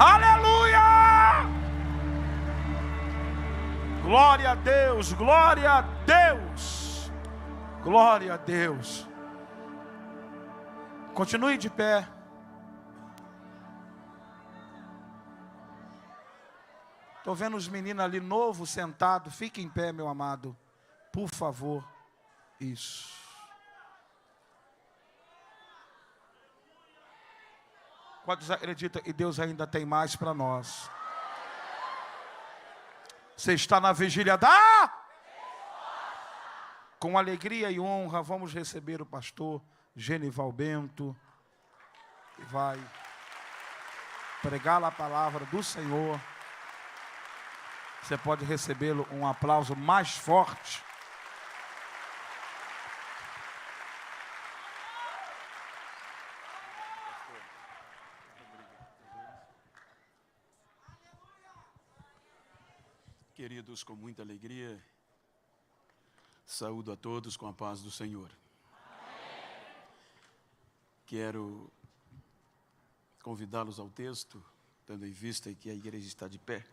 Aleluia! Glória a Deus, glória a Deus, glória a Deus. Continue de pé. Estou vendo os meninos ali novos sentados. Fique em pé, meu amado, por favor. Isso. Quantos acreditam que Deus ainda tem mais para nós? Você está na vigília da... Com alegria e honra, vamos receber o pastor Genival Bento, que vai pregar a palavra do Senhor. Você pode recebê-lo um aplauso mais forte. Queridos, com muita alegria, saúdo a todos com a paz do Senhor. Quero convidá-los ao texto, tendo em vista que a igreja está de pé.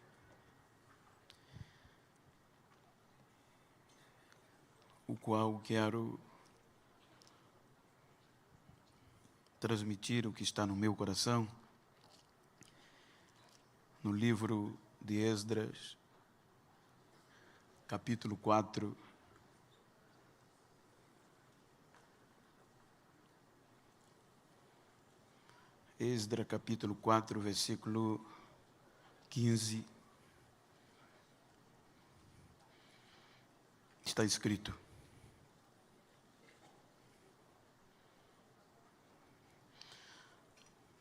O qual quero transmitir o que está no meu coração, no livro de Esdras, capítulo 4, Esdras capítulo 4, versículo 15, está escrito: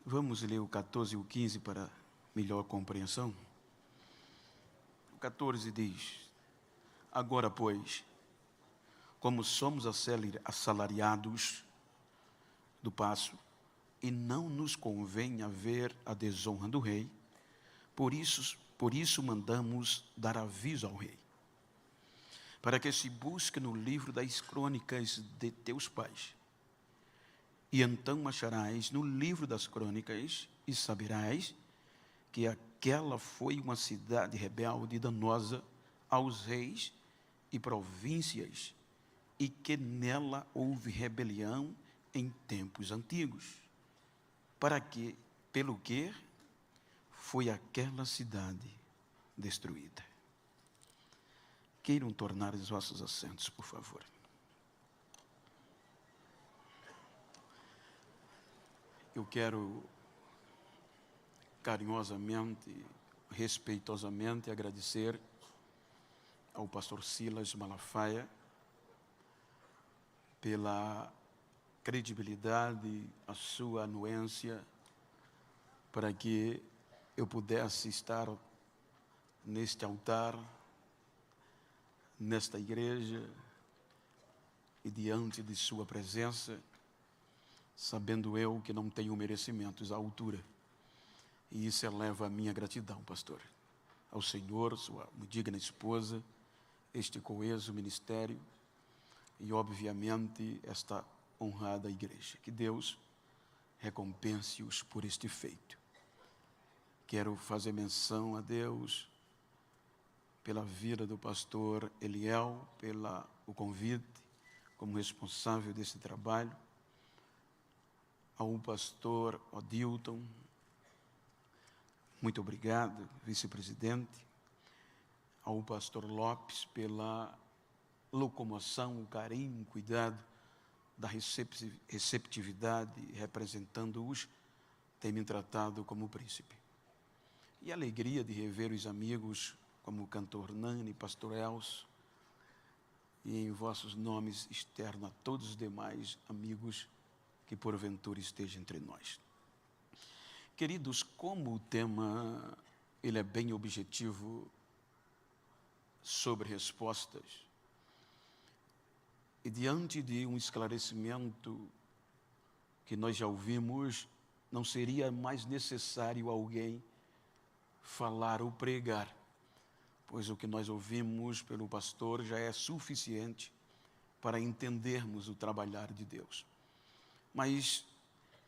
vamos ler o 14 e o 15 para melhor compreensão. O 14 diz: agora, pois, como somos assalariados do paço, e não nos convém haver a desonra do rei, por isso mandamos dar aviso ao rei, para que se busque no livro das crônicas de teus pais. E então acharás no livro das crônicas, e saberás que aquela foi uma cidade rebelde e danosa aos reis e províncias, e que nela houve rebelião em tempos antigos, pelo que foi aquela cidade destruída. Queiram tornar os vossos assentos, por favor. Eu quero carinhosamente, respeitosamente agradecer ao pastor Silas Malafaia pela credibilidade, a sua anuência, para que eu pudesse estar neste altar, nesta igreja e diante de sua presença, sabendo eu que não tenho merecimentos à altura. E isso eleva a minha gratidão, pastor, ao Senhor, sua digna esposa, este coeso ministério e, obviamente, esta honrada igreja. Que Deus recompense-os por este feito. Quero fazer menção a Deus pela vida do pastor Eliel, pelo convite como responsável desse trabalho, ao pastor Odilton, muito obrigado, vice-presidente, ao pastor Lopes pela locomoção, o carinho, o cuidado da receptividade, representando-os, tem me tratado como príncipe. E a alegria de rever os amigos como o cantor Nani, pastor Elcio, e em vossos nomes externo a todos os demais amigos que porventura estejam entre nós. Queridos, como o tema ele é bem objetivo sobre respostas, e diante de um esclarecimento que nós já ouvimos, não seria mais necessário alguém falar ou pregar, pois o que nós ouvimos pelo pastor já é suficiente para entendermos o trabalhar de Deus. Mas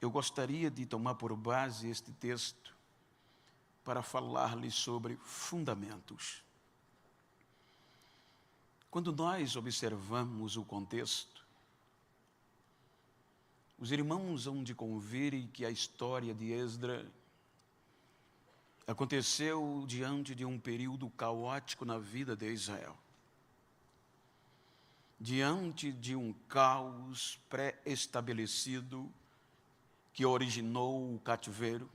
eu gostaria de tomar por base este texto para falar-lhe sobre fundamentos. Quando nós observamos o contexto, os irmãos hão de convir que a história de Esdras aconteceu diante de um período caótico na vida de Israel. Diante de um caos pré-estabelecido que originou o cativeiro.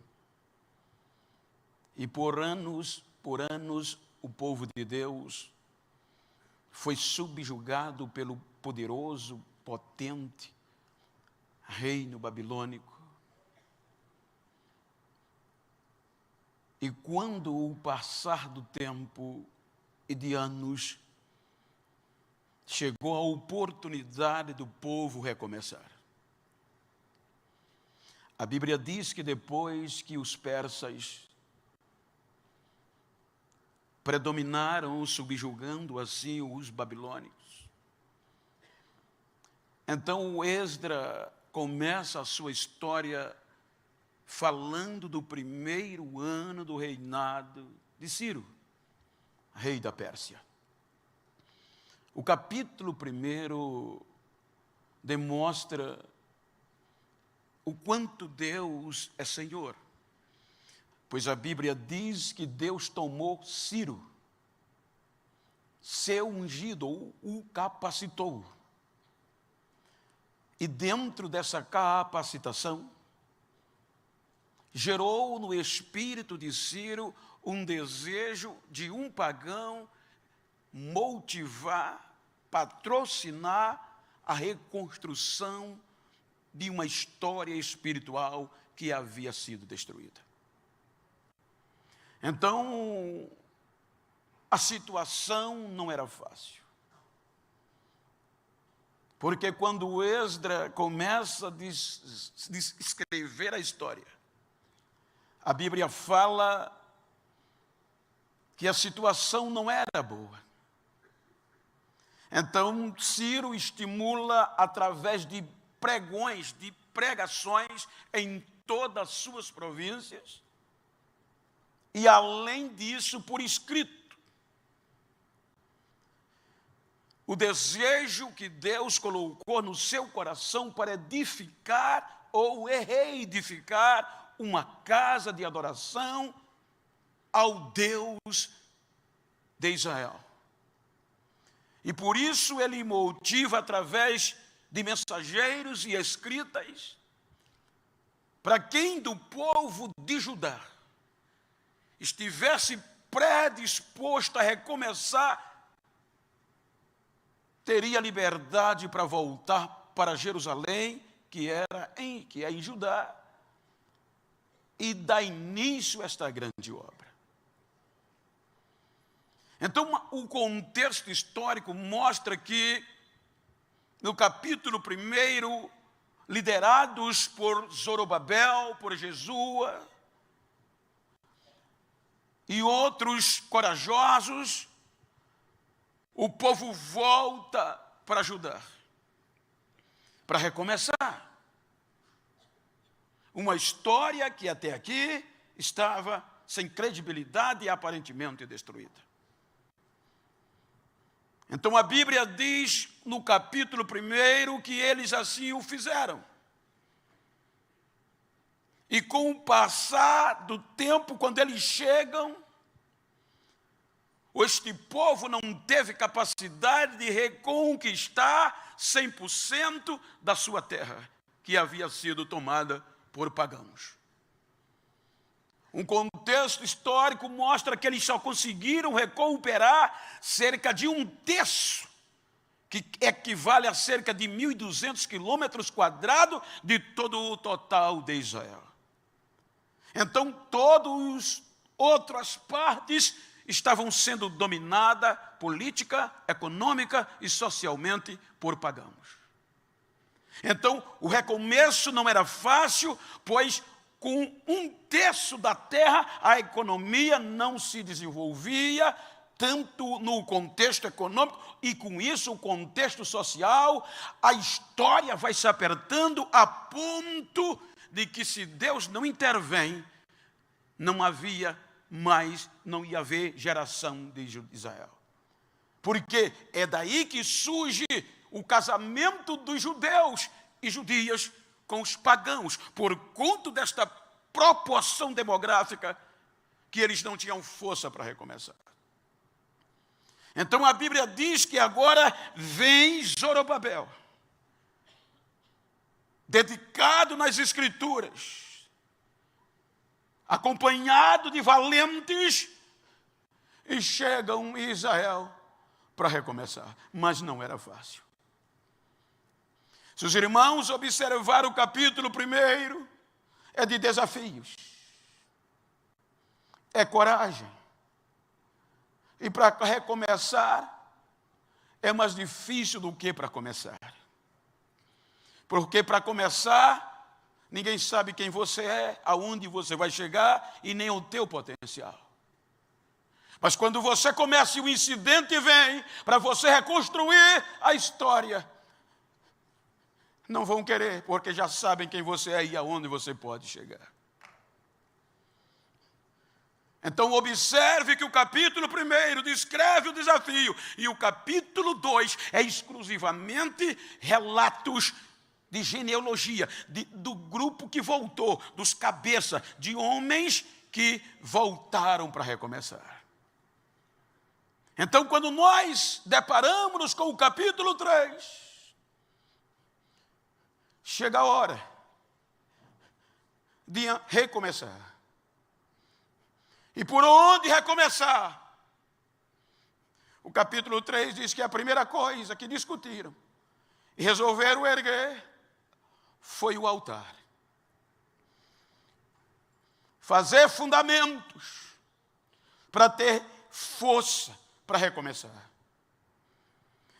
E por anos, o povo de Deus foi subjugado pelo poderoso, potente reino babilônico. E quando o passar do tempo e de anos, chegou a oportunidade do povo recomeçar. A Bíblia diz que depois que os persas predominaram, subjugando assim os babilônicos, então Esdras começa a sua história falando do primeiro ano do reinado de Ciro, rei da Pérsia. O capítulo 1 demonstra o quanto Deus é Senhor, pois a Bíblia diz que Deus tomou Ciro, seu ungido, ou o capacitou. E dentro dessa capacitação, gerou no espírito de Ciro um desejo de um pagão motivar, patrocinar a reconstrução de uma história espiritual que havia sido destruída. Então, a situação não era fácil. Porque quando Esdras começa a escrever a história, a Bíblia fala que a situação não era boa. Então, Ciro estimula através de pregões, de pregações em todas as suas províncias, e além disso, por escrito, o desejo que Deus colocou no seu coração para edificar ou reedificar uma casa de adoração ao Deus de Israel. E por isso ele motiva através de mensageiros e escritas para quem do povo de Judá estivesse predisposto a recomeçar, teria liberdade para voltar para Jerusalém, que é em Judá, e dar início a esta grande obra. Então, o contexto histórico mostra que, no capítulo 1, liderados por Zorobabel, por Jesua e outros corajosos, o povo volta para Judá, para recomeçar. Uma história que até aqui estava sem credibilidade e aparentemente destruída. Então a Bíblia diz no capítulo 1 que eles assim o fizeram. E com o passar do tempo, quando eles chegam, este povo não teve capacidade de reconquistar 100% da sua terra, que havia sido tomada por pagãos. Um contexto histórico mostra que eles só conseguiram recuperar cerca de 1/3, que equivale a cerca de 1.200 quilômetros quadrados de todo o total de Israel. Então, todas as outras partes estavam sendo dominadas política, econômica e socialmente por pagãos. Então, o recomeço não era fácil, pois com 1/3 da terra a economia não se desenvolvia, tanto no contexto econômico e com isso o contexto social. A história vai se apertando a ponto de que, se Deus não intervém, não havia mas não ia haver geração de Israel. Porque é daí que surge o casamento dos judeus e judias com os pagãos, por conta desta proporção demográfica que eles não tinham força para recomeçar. Então a Bíblia diz que agora vem Zorobabel, dedicado nas Escrituras, acompanhado de valentes, e chegam em Israel para recomeçar. Mas não era fácil. Se os irmãos observaram o capítulo 1, é de desafios, é coragem. E para recomeçar, é mais difícil do que para começar. Porque para começar, ninguém sabe quem você é, aonde você vai chegar e nem o teu potencial. Mas quando você começa e o incidente vem para você reconstruir a história, não vão querer, porque já sabem quem você é e aonde você pode chegar. Então observe que o capítulo 1 descreve o desafio e o capítulo 2 é exclusivamente relatos de genealogia, do grupo que voltou, dos cabeças, de homens que voltaram para recomeçar. Então quando nós deparamos com o capítulo 3, chega a hora de recomeçar. E por onde recomeçar? O capítulo 3 diz que a primeira coisa que discutiram e resolveram erguer foi o altar. Fazer fundamentos para ter força para recomeçar.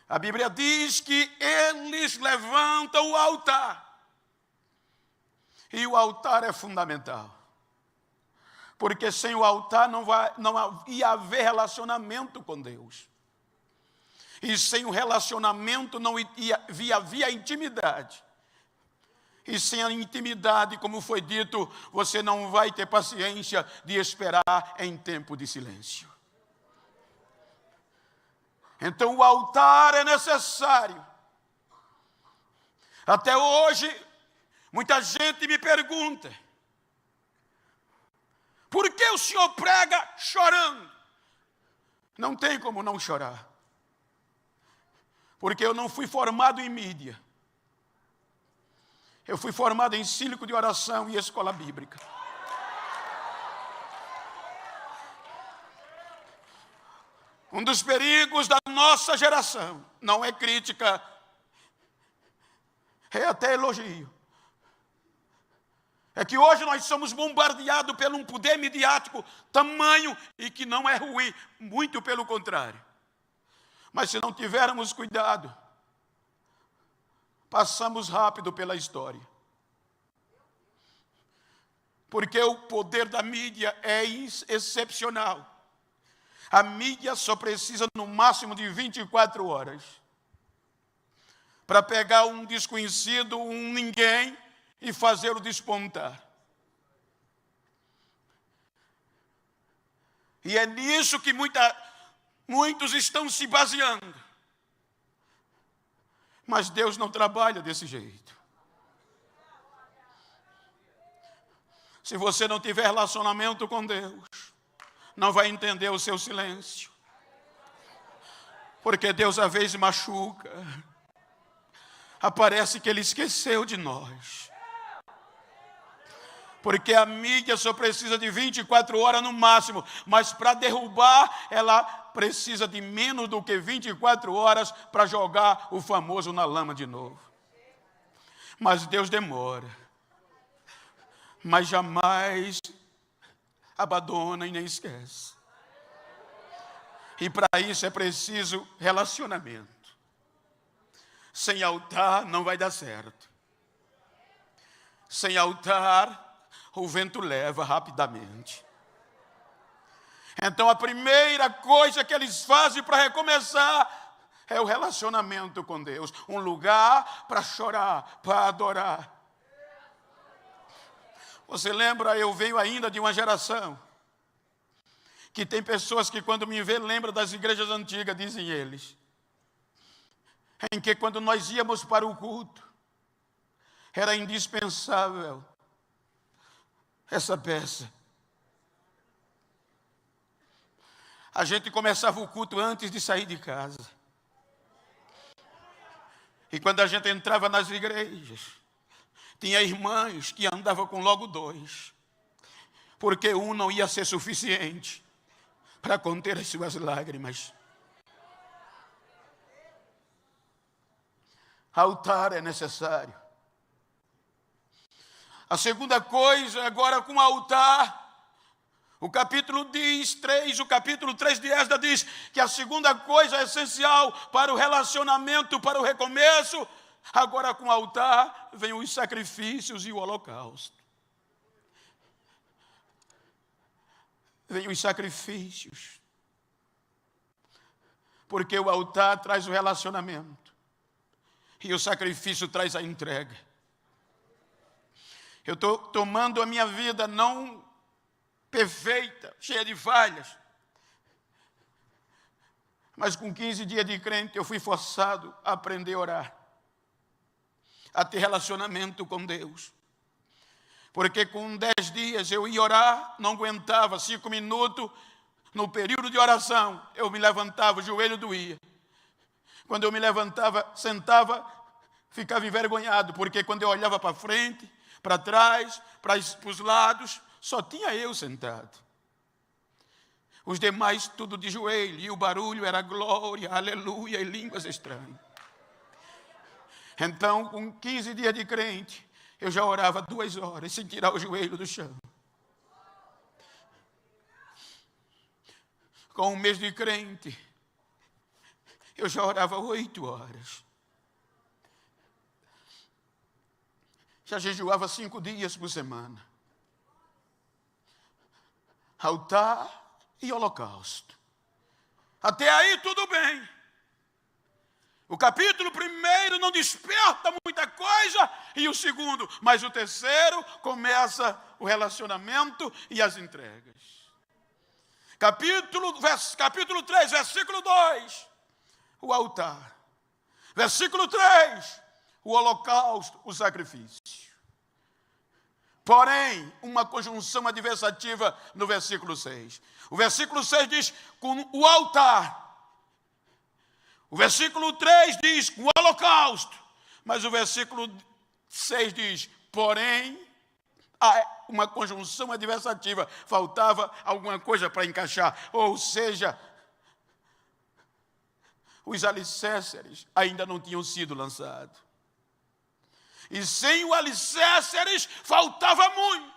A Bíblia diz que eles levantam o altar. E o altar é fundamental. Porque sem o altar não ia haver relacionamento com Deus. E sem o relacionamento não havia intimidade. E sem a intimidade, como foi dito, você não vai ter paciência de esperar em tempo de silêncio. Então o altar é necessário. Até hoje, muita gente me pergunta: por que o senhor prega chorando? Não tem como não chorar. Porque eu não fui formado em mídia. Eu fui formado em círculo de oração e escola bíblica. Um dos perigos da nossa geração, não é crítica, é até elogio, é que hoje nós somos bombardeados por um poder midiático tamanho e que não é ruim, muito pelo contrário. Mas se não tivermos cuidado, passamos rápido pela história. Porque o poder da mídia é excepcional. A mídia só precisa no máximo de 24 horas para pegar um desconhecido, um ninguém, e fazer-o despontar. E é nisso que muitos estão se baseando. Mas Deus não trabalha desse jeito. Se você não tiver relacionamento com Deus, não vai entender o seu silêncio. Porque Deus às vezes machuca. Parece que Ele esqueceu de nós. Porque a mídia só precisa de 24 horas no máximo. Mas para derrubar, ela precisa de menos do que 24 horas para jogar o famoso na lama de novo. Mas Deus demora. Mas jamais abandona e nem esquece. E para isso é preciso relacionamento. Sem altar não vai dar certo. Sem altar, o vento leva rapidamente. Então a primeira coisa que eles fazem para recomeçar é o relacionamento com Deus. Um lugar para chorar, para adorar. Você lembra, eu venho ainda de uma geração que tem pessoas que quando me vê lembram das igrejas antigas, dizem eles, em que quando nós íamos para o culto, era indispensável essa peça. A gente começava o culto antes de sair de casa. E quando a gente entrava nas igrejas, tinha irmãs que andavam com logo 2, porque um não ia ser suficiente para conter as suas lágrimas. Altar é necessário. A segunda coisa, agora com o altar, o capítulo 3 de Esdras diz que a segunda coisa essencial para o relacionamento, para o recomeço, agora com o altar, vem os sacrifícios e o holocausto. Vem os sacrifícios. Porque o altar traz o relacionamento. E o sacrifício traz a entrega. Eu estou tomando a minha vida não perfeita, cheia de falhas. Mas com 15 dias de crente, eu fui forçado a aprender a orar. A ter relacionamento com Deus. Porque com 10 dias eu ia orar, não aguentava, 5 minutos, no período de oração, eu me levantava, o joelho doía. Quando eu me levantava, sentava, ficava envergonhado, porque quando eu olhava para frente, para trás, para os lados, só tinha eu sentado. Os demais tudo de joelho, e o barulho era glória, aleluia e línguas estranhas. Então, com 15 dias de crente, eu já orava 2 horas, sem tirar o joelho do chão. Com 1 mês de crente, eu já orava 8 horas. Já jejuava 5 dias por semana. Altar e holocausto. Até aí tudo bem. O capítulo 1 não desperta muita coisa, e o 2, mas o 3 começa o relacionamento e as entregas. Capítulo 3, versículo 2, o altar. Versículo 3, o holocausto, o sacrifício. Porém, uma conjunção adversativa no versículo 6. O versículo 6 diz, com o altar. O versículo 3 diz, com o holocausto. Mas o versículo 6 diz, porém, há uma conjunção adversativa. Faltava alguma coisa para encaixar. Ou seja, os alicerces ainda não tinham sido lançados. E sem o alicerces faltava muito.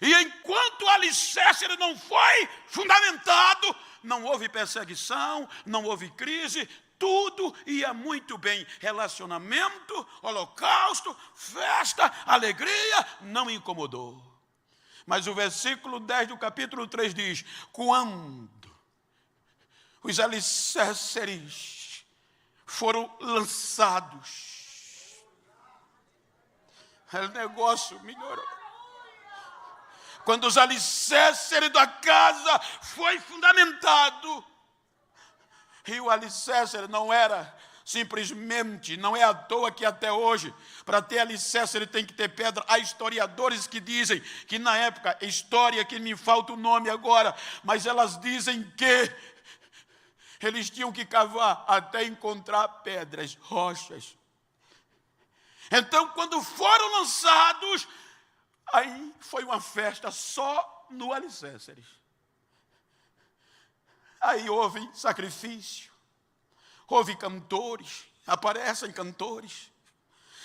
E enquanto o alicerce não foi fundamentado, não houve perseguição, não houve crise, tudo ia muito bem. Relacionamento, holocausto, festa, alegria, não incomodou. Mas o versículo 10 do capítulo 3 diz, quando os alicerces foram lançados, o negócio melhorou. Quando os alicerces da casa foi fundamentado, e o alicerce não era simplesmente, não é à toa que até hoje, para ter alicerce ele tem que ter pedra. Há historiadores que dizem que na época, história que me falta o nome agora, mas elas dizem que eles tinham que cavar até encontrar pedras, rochas. Então, quando foram lançados, aí foi uma festa só no alicerce. Aí houve sacrifício, houve cantores, aparecem cantores,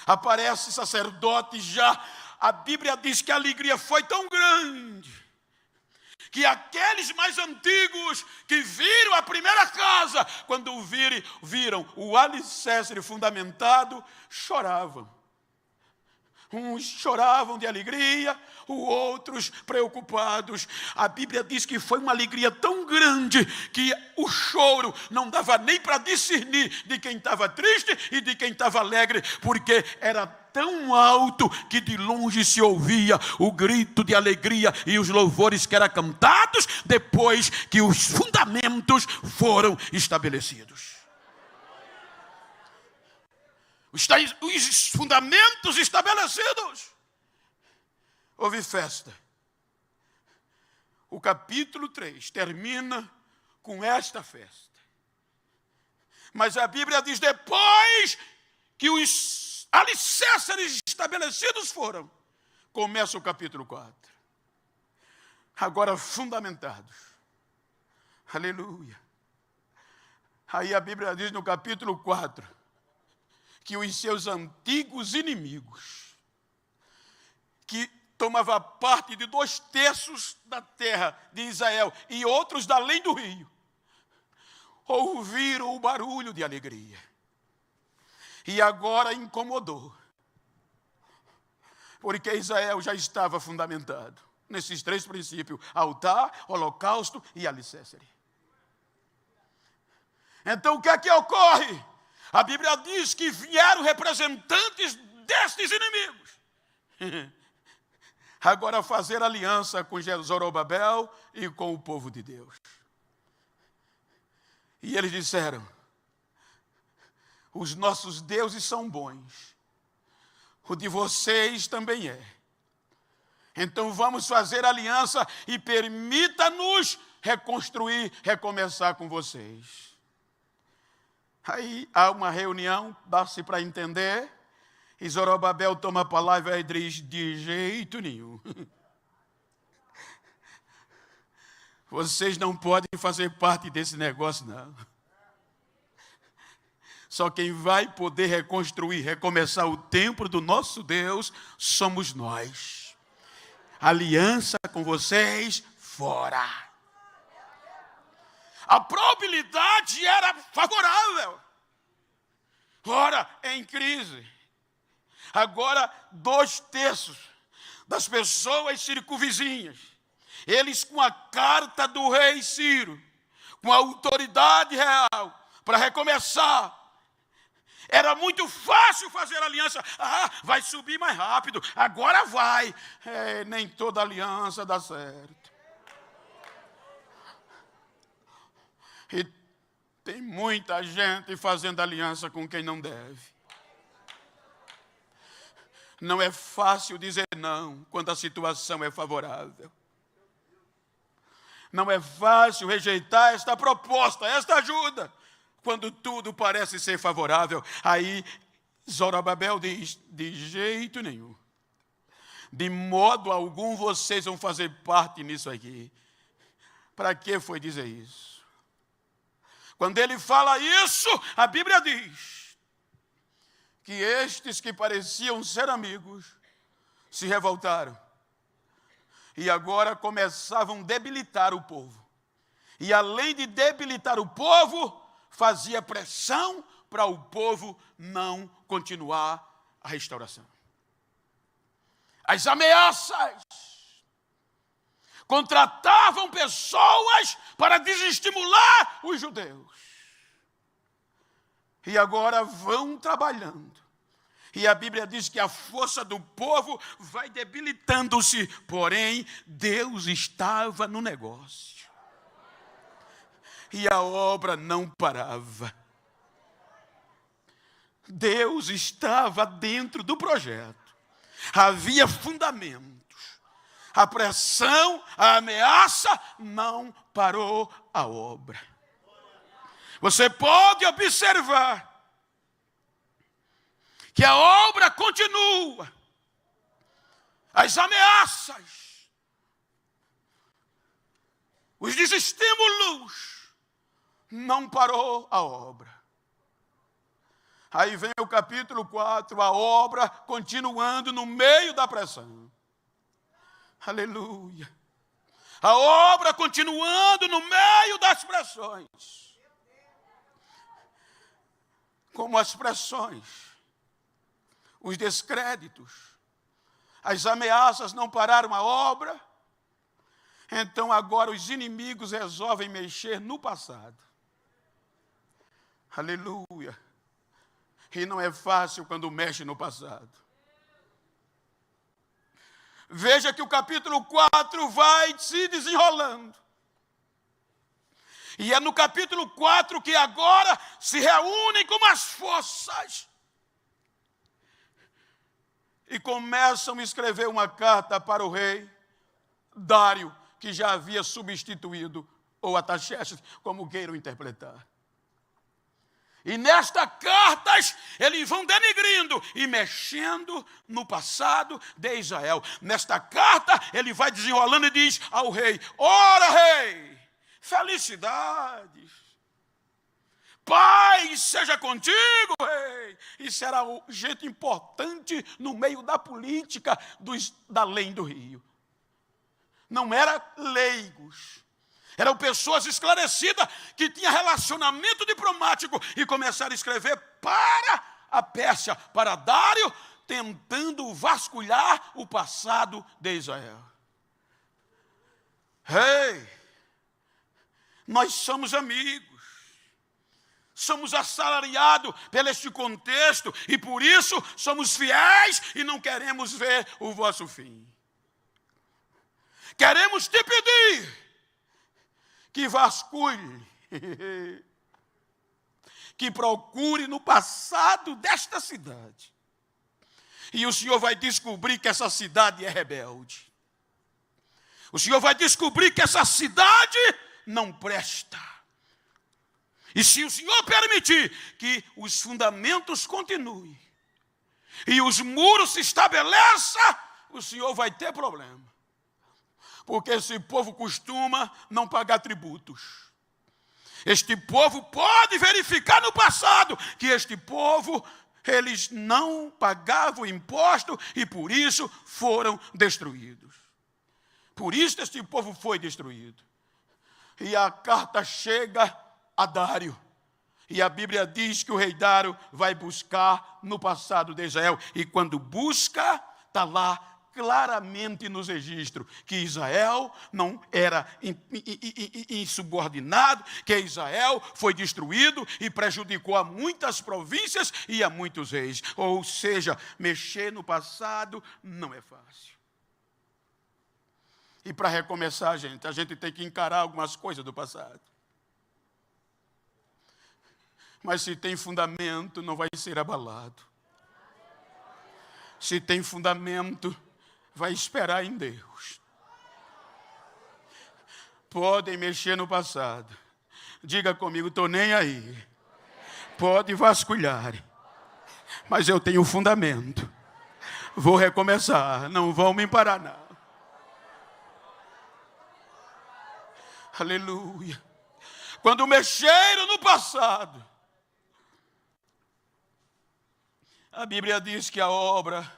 aparecem sacerdotes já. A Bíblia diz que a alegria foi tão grande, que aqueles mais antigos que viram a primeira casa, quando viram o alicerce fundamentado, choravam. Uns choravam de alegria, os outros preocupados. A Bíblia diz que foi uma alegria tão grande que o choro não dava nem para discernir de quem estava triste e de quem estava alegre, porque era tão alto que de longe se ouvia o grito de alegria e os louvores que eram cantados depois que os fundamentos foram estabelecidos. Os fundamentos estabelecidos, houve festa. O capítulo 3 termina com esta festa. Mas a Bíblia diz, depois que os alicerces estabelecidos foram, começa o capítulo 4. Agora fundamentados. Aleluia. Aí a Bíblia diz no capítulo 4, que os seus antigos inimigos, que tomava parte de 2/3 da terra de Israel e outros da além do rio, ouviram o barulho de alegria. E agora incomodou. Porque Israel já estava fundamentado nesses 3 princípios: altar, holocausto e alicerce. Então o que é que ocorre? A Bíblia diz que vieram representantes destes inimigos. Agora fazer aliança com Zorobabel e com o povo de Deus. E eles disseram, os nossos deuses são bons, o de vocês também é. Então vamos fazer aliança e permita-nos reconstruir, recomeçar com vocês. Aí há uma reunião, dá-se para entender, e Zorobabel toma a palavra e diz, de jeito nenhum. Vocês não podem fazer parte desse negócio, não. Só quem vai poder reconstruir, recomeçar o templo do nosso Deus, somos nós. Aliança com vocês, fora. A probabilidade era favorável. Ora, em crise. Agora, 2/3 das pessoas circunvizinhas, eles com a carta do rei Ciro, com a autoridade real, para recomeçar. Era muito fácil fazer aliança. Vai subir mais rápido, agora vai. Nem toda aliança dá certo. E tem muita gente fazendo aliança com quem não deve. Não é fácil dizer não quando a situação é favorável. Não é fácil rejeitar esta proposta, esta ajuda, quando tudo parece ser favorável. Aí Zorobabel diz, de jeito nenhum. De modo algum vocês vão fazer parte nisso aqui. Para que foi dizer isso? Quando ele fala isso, a Bíblia diz que estes que pareciam ser amigos se revoltaram. E agora começavam a debilitar o povo. E além de debilitar o povo, fazia pressão para o povo não continuar a restauração. As ameaças contratavam pessoas para desestimular os judeus. E agora vão trabalhando. E a Bíblia diz que a força do povo vai debilitando-se. Porém, Deus estava no negócio. E a obra não parava. Deus estava dentro do projeto. Havia fundamentos. A pressão, a ameaça não parou a obra. Você pode observar que a obra continua. As ameaças, os desestímulos, não parou a obra. Aí vem o capítulo 4, a obra continuando no meio da pressão. Aleluia. A obra continuando no meio das pressões. Como as pressões, os descréditos, as ameaças não pararam a obra, então agora os inimigos resolvem mexer no passado. Aleluia. E não é fácil quando mexe no passado. Veja que o capítulo 4 vai se desenrolando. E é no capítulo 4 que agora se reúnem com as forças e começam a escrever uma carta para o rei Dário, que já havia substituído, ou Artaxerxes, como queiram interpretar. E nestas cartas, eles vão denigrindo e mexendo no passado de Israel. Nesta carta, ele vai desenrolando e diz ao rei: ora, rei, felicidades, paz seja contigo, rei. Isso era gente importante no meio da política da além do rio. Não eram leigos. Eram pessoas esclarecidas que tinham relacionamento diplomático e começaram a escrever para a Pérsia, para Dário, tentando vasculhar o passado de Israel. Ei, nós somos amigos, somos assalariados pelo este contexto e por isso somos fiéis e não queremos ver o vosso fim. Queremos te pedir que vasculhe, que procure no passado desta cidade. E o Senhor vai descobrir que essa cidade é rebelde. O Senhor vai descobrir que essa cidade não presta. E se o Senhor permitir que os fundamentos continuem e os muros se estabeleçam, o Senhor vai ter problema. Porque esse povo costuma não pagar tributos. Este povo pode verificar no passado que este povo, eles não pagavam imposto e por isso foram destruídos. Por isso este povo foi destruído. E a carta chega a Dário. E a Bíblia diz que o rei Dário vai buscar no passado de Israel. E quando busca, está lá claramente nos registros que Israel não era insubordinado, que Israel foi destruído e prejudicou a muitas províncias e a muitos reis. Ou seja, mexer no passado não é fácil. E para recomeçar, a gente tem que encarar algumas coisas do passado. Mas se tem fundamento, não vai ser abalado. Se tem fundamento, vai esperar em Deus. Podem mexer no passado. Diga comigo, estou nem aí. Pode vasculhar. Mas eu tenho fundamento. Vou recomeçar. Não vão me parar, não. Aleluia. Quando mexeram no passado, a Bíblia diz que a obra,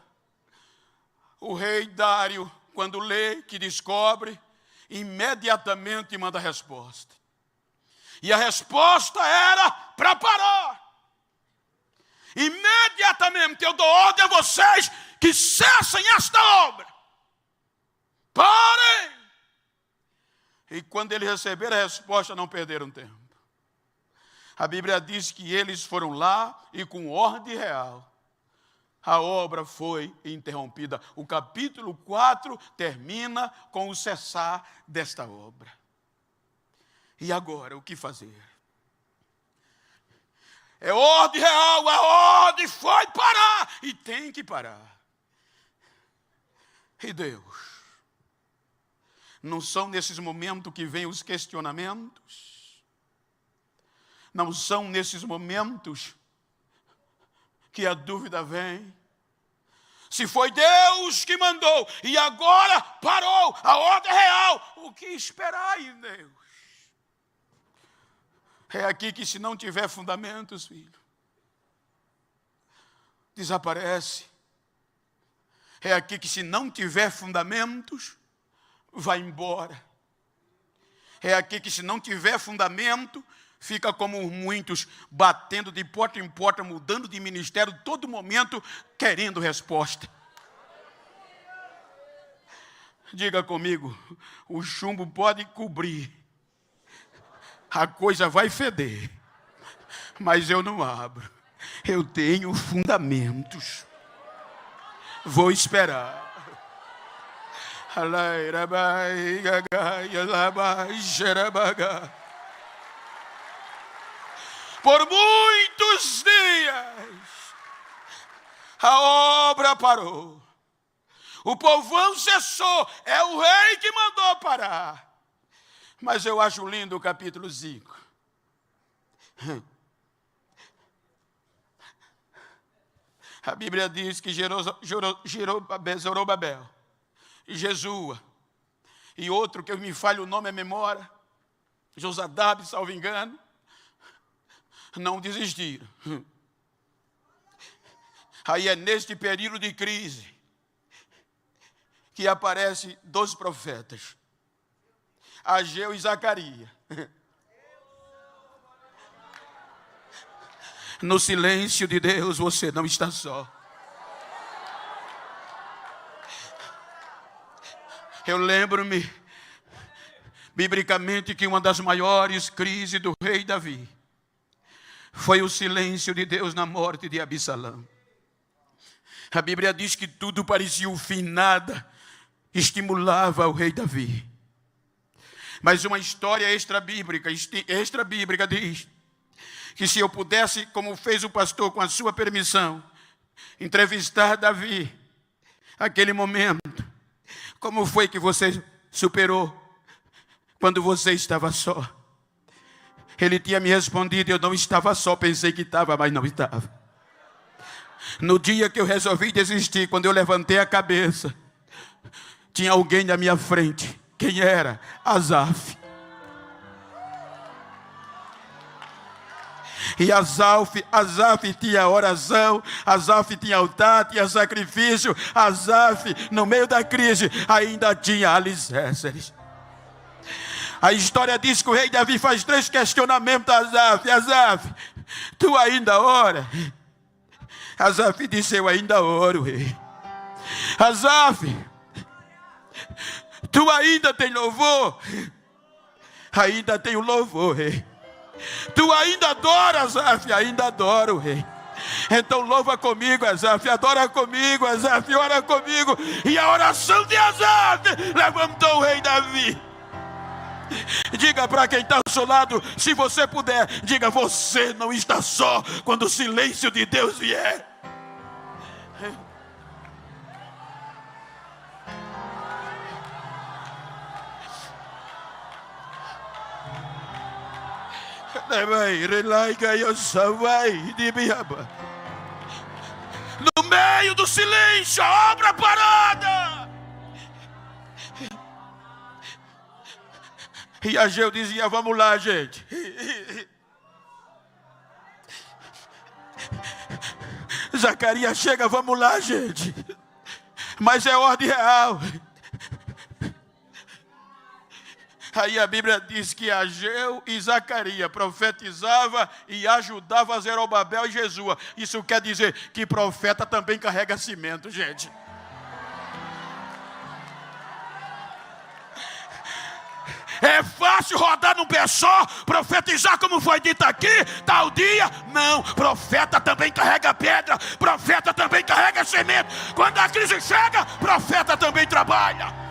o rei Dário, quando lê, que descobre, imediatamente manda a resposta. E a resposta era para parar. Imediatamente eu dou ordem a vocês que cessem esta obra. Parem! E quando eles receberam a resposta, não perderam tempo. A Bíblia diz que eles foram lá e com ordem real, a obra foi interrompida. O capítulo 4 termina com o cessar desta obra. E agora, o que fazer? É ordem real, a ordem foi parar. E tem que parar. E Deus? Não são nesses momentos que vêm os questionamentos? Não são nesses momentos que a dúvida vem? Se foi Deus que mandou e agora parou a ordem real, o que esperar em Deus? É aqui que se não tiver fundamentos, filho, desaparece. É aqui que se não tiver fundamentos, vai embora. É aqui que se não tiver fundamento, fica como muitos, batendo de porta em porta, mudando de ministério, todo momento, querendo resposta. Diga comigo, o chumbo pode cobrir, a coisa vai feder, mas eu não abro. Eu tenho fundamentos. Vou esperar. Por muitos dias a obra parou. O povão cessou. É o rei que mandou parar. Mas eu acho lindo o capítulo 5. A Bíblia diz que Zorobabel e Jesua e outro que eu me falho o nome, a memória, Josadab, salvo engano, não desistiram. Aí é neste período de crise que aparecem 2 profetas, Ageu e Zacarias. No silêncio de Deus você não está só. Eu lembro-me, biblicamente, que uma das maiores crises do rei Davi foi o silêncio de Deus na morte de Absalão. A Bíblia diz que tudo parecia o fim, nada estimulava o rei Davi. Mas uma história extra-bíblica diz que se eu pudesse, como fez o pastor com a sua permissão, entrevistar Davi, aquele momento, como foi que você superou quando você estava só? Ele tinha me respondido, eu não estava só, pensei que estava, mas não estava. No dia que eu resolvi desistir, quando eu levantei a cabeça, tinha alguém na minha frente. Quem era? Asaf. E Asaf tinha oração, Asaf tinha altar, tinha sacrifício, Asaf, no meio da crise, ainda tinha alicerces. A história diz que o rei Davi faz 3 questionamentos a Asaf. Asaf, tu ainda ora? Asaf disse, eu ainda oro, rei. Asaf, tu ainda tem louvor? Ainda tenho louvor, rei. Tu ainda adoras, Asaf? Ainda adoro, rei. Então louva comigo, Asaf, adora comigo, Asaf, ora comigo. E a oração de Asaf levantou o rei Davi. Diga para quem está ao seu lado, se você puder, diga, você não está só quando o silêncio de Deus vier. No meio do silêncio, a obra parada. E Ageu dizia, vamos lá, gente. Zacarias chega, vamos lá, gente. Mas é ordem real. Aí a Bíblia diz que Ageu e Zacarias profetizava e ajudava Zorobabel e Jesua. Isso quer dizer que profeta também carrega cimento, gente. É fácil rodar num pé só, profetizar como foi dito aqui, tal dia. Não, profeta também carrega pedra, profeta também carrega cimento. Quando a crise chega, profeta também trabalha.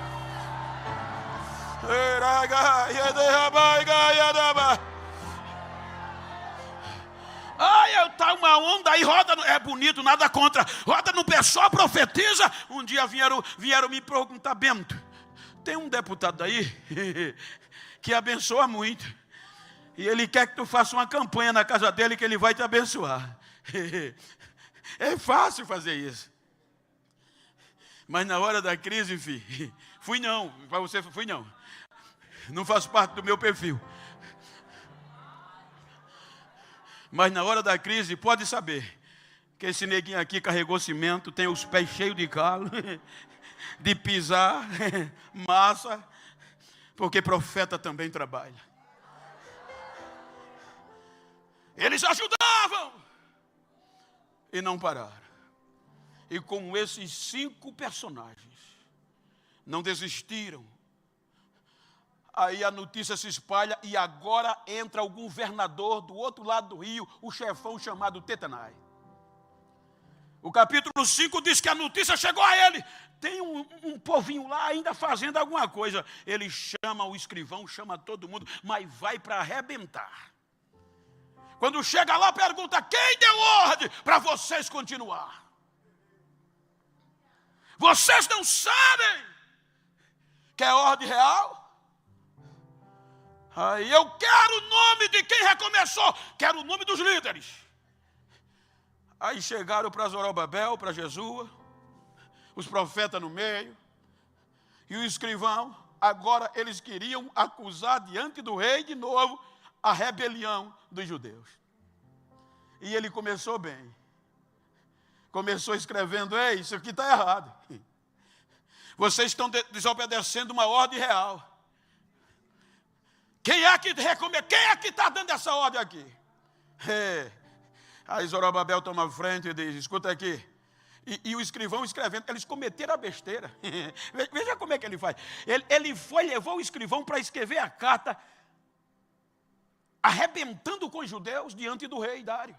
Tá uma onda aí, roda, é bonito, nada contra. Roda no pé só, profetiza. Um dia vieram me perguntar, Bento, tem um deputado aí que abençoa muito. E ele quer que tu faça uma campanha na casa dele que ele vai te abençoar. É fácil fazer isso. Mas na hora da crise, filho, fui não. Para você, fui não. Não faz parte do meu perfil. Mas na hora da crise, pode saber que esse neguinho aqui carregou cimento, tem os pés cheios de calo, de pisar, massa, porque profeta também trabalha. Eles ajudavam e não pararam. E com esses 5 personagens, não desistiram. Aí a notícia se espalha e agora entra o governador do outro lado do rio, o chefão chamado Tetenai. O capítulo 5 diz que a notícia chegou a ele. Tem um povinho lá ainda fazendo alguma coisa. Ele chama o escrivão, chama todo mundo, mas vai para arrebentar. Quando chega lá, pergunta: quem deu ordem para vocês continuar? Vocês não sabem que é ordem real? Aí eu quero o nome de quem recomeçou, quero o nome dos líderes. Aí chegaram para Zorobabel, para Jesua, os profetas no meio, e o escrivão. Agora eles queriam acusar diante do rei de novo a rebelião dos judeus. E ele começou bem. Começou escrevendo: ei, isso aqui está errado. Vocês estão desobedecendo uma ordem real. Quem é que está dando essa ordem aqui? Aí Zorobabel toma a frente e diz: escuta aqui. E o escrivão escrevendo, eles cometeram a besteira. Veja como é que ele faz. Ele levou o escrivão para escrever a carta, arrebentando com os judeus diante do rei Dário.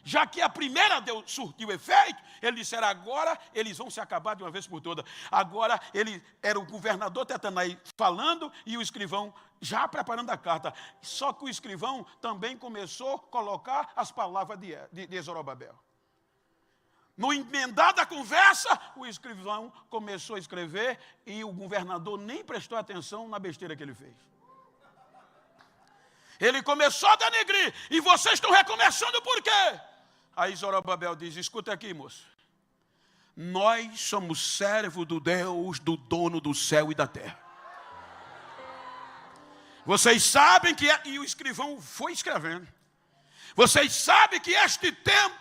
Já que a primeira surtiu efeito, ele disseram: agora eles vão se acabar de uma vez por todas. Agora ele era o governador Tatenai falando e o escrivão já preparando a carta. Só que o escrivão também começou a colocar as palavras de Zorobabel. No emendar da conversa, o escrivão começou a escrever e o governador nem prestou atenção na besteira que ele fez. Ele começou a denegrir. E vocês estão recomeçando por quê? Aí Zorobabel diz: escuta aqui, moço. Nós somos servos do Deus, do dono do céu e da terra. Vocês sabem que e o escrivão foi escrevendo. Vocês sabem que este templo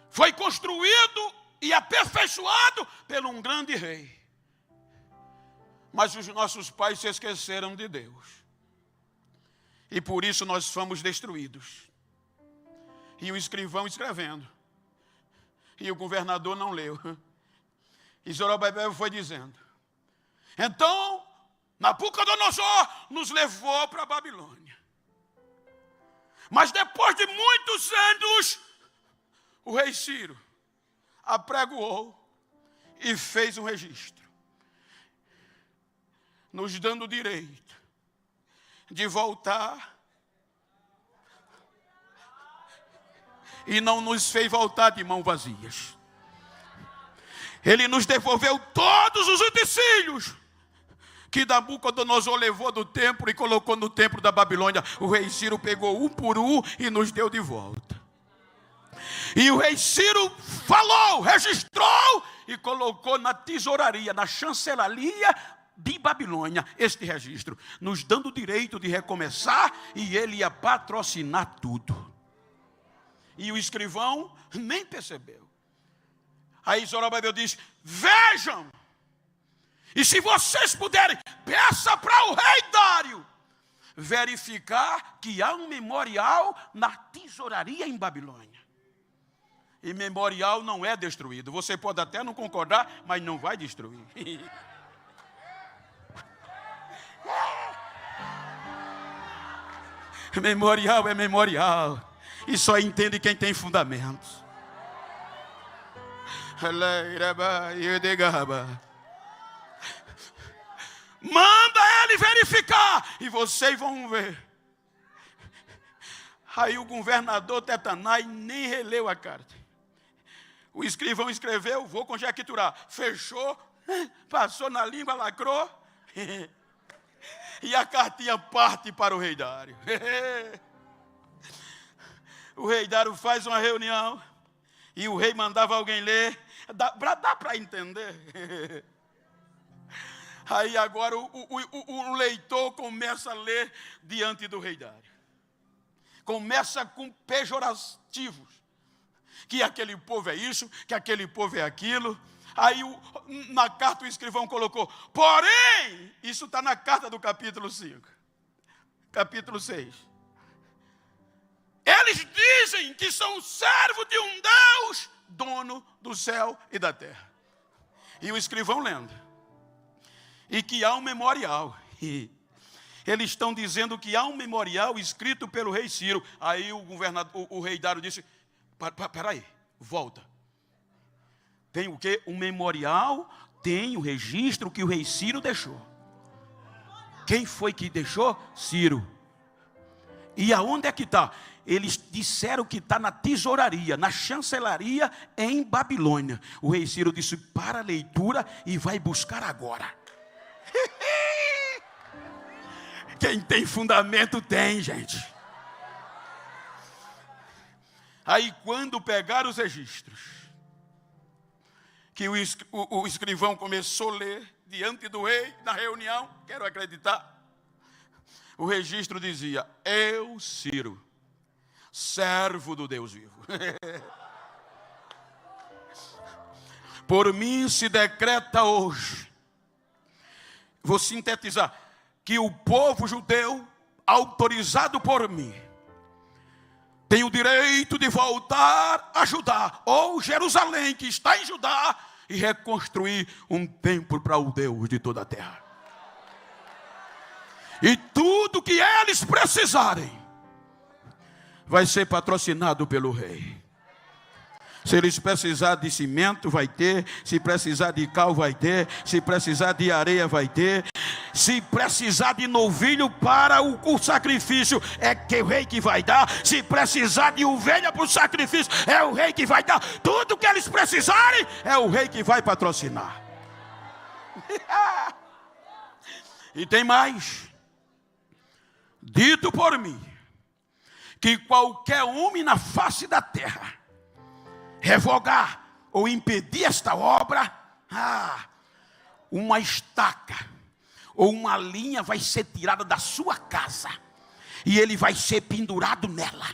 foi construído e aperfeiçoado por um grande rei. Mas os nossos pais se esqueceram de Deus. E por isso nós fomos destruídos. E o escrivão escrevendo. E o governador não leu. E Zorobabel foi dizendo: então Nabucodonosor nos levou para a Babilônia. Mas depois de muitos anos, o rei Ciro apregoou e fez um registro, nos dando o direito de voltar, e não nos fez voltar de mãos vazias. Ele nos devolveu todos os utensílios que Nabucodonosor levou do templo e colocou no templo da Babilônia. O rei Ciro pegou um por um e nos deu de volta. E o rei Ciro falou, registrou e colocou na tesouraria, na chancelaria de Babilônia, este registro, nos dando o direito de recomeçar, e ele ia patrocinar tudo. E o escrivão nem percebeu. Aí Zorobabel diz: vejam, e se vocês puderem, peça para o rei Dário verificar que há um memorial na tesouraria em Babilônia. E memorial não é destruído. Você pode até não concordar, mas não vai destruir. Memorial é memorial. E só entende quem tem fundamentos. Manda ele verificar e vocês vão ver. Aí o governador Tatenai nem releu a carta. O escrivão escreveu, vou conjecturar, fechou, passou na língua, lacrou, e a cartinha parte para o rei Dário. O rei Dário faz uma reunião e o rei mandava alguém ler. Dá para entender. Aí agora o leitor começa a ler diante do rei Dário. Começa com pejorativos. Que aquele povo é isso, que aquele povo é aquilo. Aí na carta o escrivão colocou: porém, isso está na carta do capítulo 5. Capítulo 6. Eles dizem que são servos de um Deus, dono do céu e da terra. E o escrivão lendo. E que há um memorial. Eles estão dizendo que há um memorial escrito pelo rei Ciro. Aí o rei Dário disse: Peraí, volta. Tem o quê? Um memorial, tem o registro que o rei Ciro deixou. Quem foi que deixou? Ciro. E aonde é que está? Eles disseram que está na tesouraria, na chancelaria em Babilônia. O rei Ciro disse: para a leitura e vai buscar agora. Quem tem fundamento tem, gente. Aí quando pegaram os registros, que o escrivão começou a ler diante do rei, na reunião, quero acreditar, o registro dizia: eu, Ciro, servo do Deus vivo, por mim se decreta hoje, vou sintetizar, que o povo judeu, autorizado por mim, tem o direito de voltar a Judá, ou Jerusalém, que está em Judá, e reconstruir um templo para o Deus de toda a terra. E tudo que eles precisarem vai ser patrocinado pelo rei. Se eles precisar de cimento, vai ter. Se precisar de cal, vai ter. Se precisar de areia, vai ter. Se precisar de novilho para o sacrifício, é que o rei que vai dar. Se precisar de ovelha para o sacrifício, é o rei que vai dar. Tudo que eles precisarem, é o rei que vai patrocinar. E tem mais. Dito por mim, que qualquer homem na face da terra revogar ou impedir esta obra, uma estaca ou uma linha vai ser tirada da sua casa e ele vai ser pendurado nela.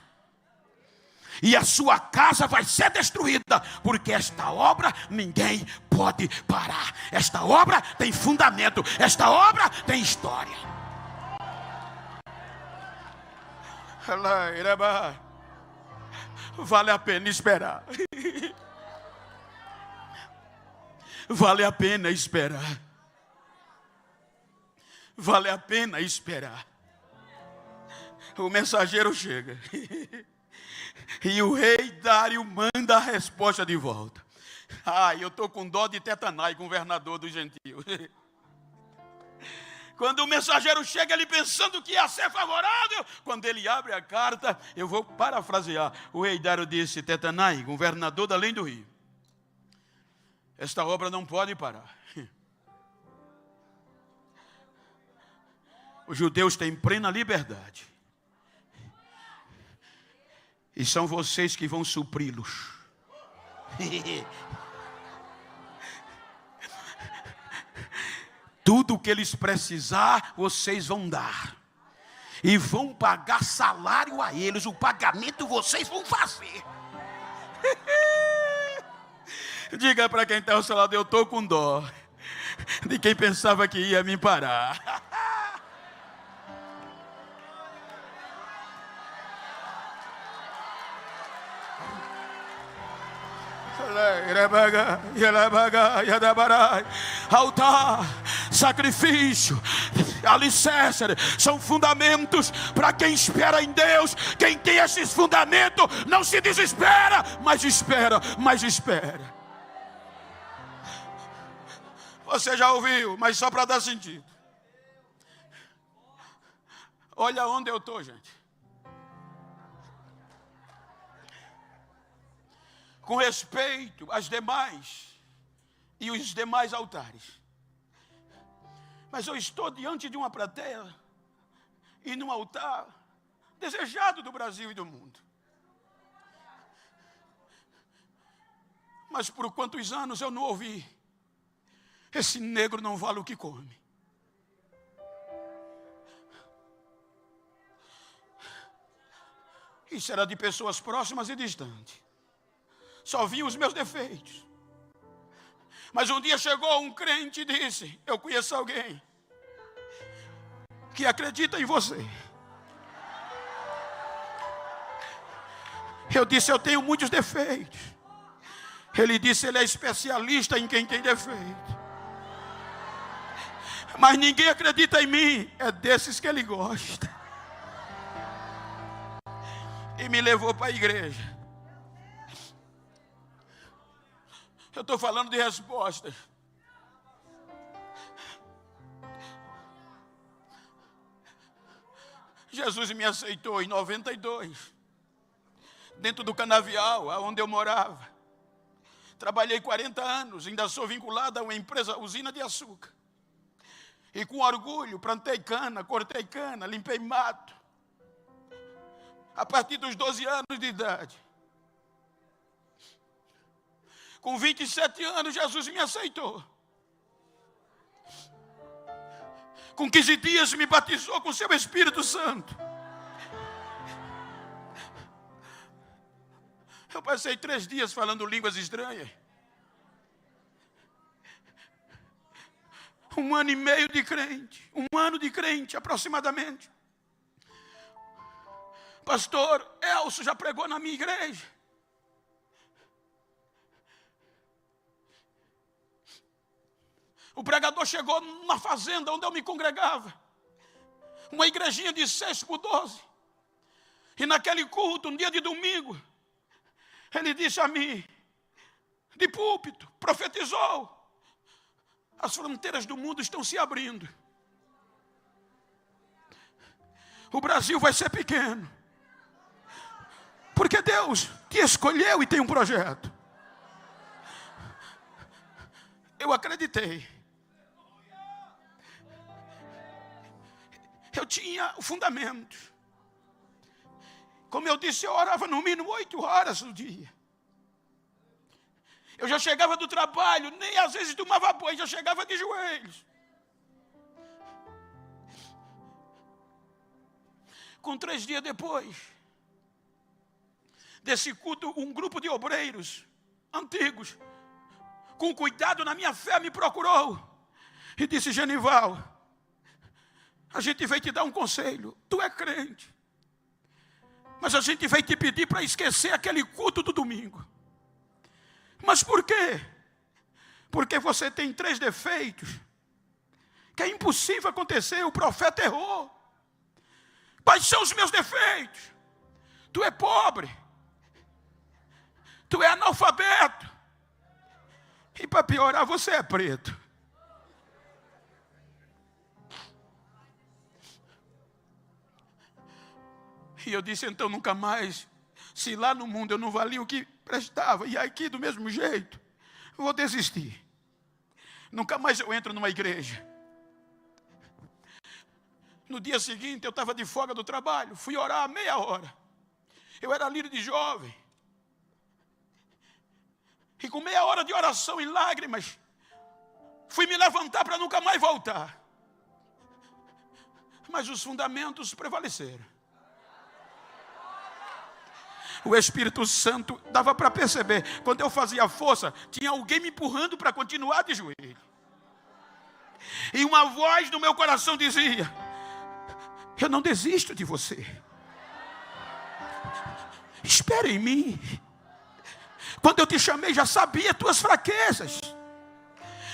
E a sua casa vai ser destruída, porque esta obra ninguém pode parar. Esta obra tem fundamento, esta obra tem história. Vale a pena esperar. Vale a pena esperar. Vale a pena esperar. O mensageiro chega e o rei Dário manda a resposta de volta. Eu estou com dó de Tetanai, governador dos gentios. Quando o mensageiro chega, ele pensando que ia ser favorável, quando ele abre a carta, eu vou parafrasear. O rei Dário disse: Tetanai, governador da além do rio, esta obra não pode parar. Os judeus têm plena liberdade, e são vocês que vão supri-los. Tudo que eles precisar, vocês vão dar. E vão pagar salário a eles. O pagamento vocês vão fazer. Diga para quem está ao seu lado: eu estou com dó de quem pensava que ia me parar. Altar, sacrifício, alicerce, são fundamentos para quem espera em Deus. Quem tem esses fundamentos não se desespera, mas espera, mas espera. Você já ouviu, mas só para dar sentido. Olha onde eu estou, gente. Com respeito às demais e os demais altares. Mas eu estou diante de uma plateia e num altar desejado do Brasil e do mundo. Mas por quantos anos eu não ouvi: esse negro não vale o que come. Isso era de pessoas próximas e distantes. Só vi os meus defeitos. Mas um dia chegou um crente e disse: eu conheço alguém que acredita em você. Eu disse: eu tenho muitos defeitos. Ele disse: ele é especialista em quem tem defeito. Mas ninguém acredita em mim. É desses que ele gosta. E me levou para a igreja. Eu estou falando de respostas. Jesus me aceitou em 92, dentro do canavial, onde eu morava. Trabalhei 40 anos, ainda sou vinculado a uma empresa, usina de açúcar. E com orgulho, plantei cana, cortei cana, limpei mato. A partir dos 12 anos de idade. Com 27 anos, Jesus me aceitou. Com 15 dias me batizou com seu Espírito Santo. Eu passei 3 dias falando línguas estranhas. 1 ano e meio de crente. 1 ano de crente, aproximadamente. Pastor Elcio já pregou na minha igreja. O pregador chegou numa fazenda onde eu me congregava. Uma igrejinha de 6x12. E naquele culto, um dia de domingo, ele disse a mim, de púlpito, profetizou: as fronteiras do mundo estão se abrindo. O Brasil vai ser pequeno. Porque Deus te escolheu e tem um projeto. Eu acreditei. Eu tinha o fundamento. Como eu disse, eu orava no mínimo 8 horas no dia. Eu já chegava do trabalho, nem às vezes tomava banho, já chegava de joelhos. Com 3 dias depois desse culto, um grupo de obreiros antigos, com cuidado na minha fé, me procurou e disse: Genival, a gente veio te dar um conselho. Tu é crente, mas a gente veio te pedir para esquecer aquele culto do domingo. Mas por quê? Porque você tem 3 defeitos que é impossível acontecer. O profeta errou. Quais são os meus defeitos? Tu é pobre, tu é analfabeto, e para piorar, você é preto. E eu disse: então nunca mais, se lá no mundo eu não valia o que prestava, e aqui do mesmo jeito, eu vou desistir. Nunca mais eu entro numa igreja. No dia seguinte eu estava de folga do trabalho, fui orar meia hora. Eu era líder de jovem. E com meia hora de oração e lágrimas, fui me levantar para nunca mais voltar. Mas os fundamentos prevaleceram. O Espírito Santo dava para perceber. Quando eu fazia força, tinha alguém me empurrando para continuar de joelho. E uma voz no meu coração dizia: eu não desisto de você. Espere em mim. Quando eu te chamei, já sabia tuas fraquezas.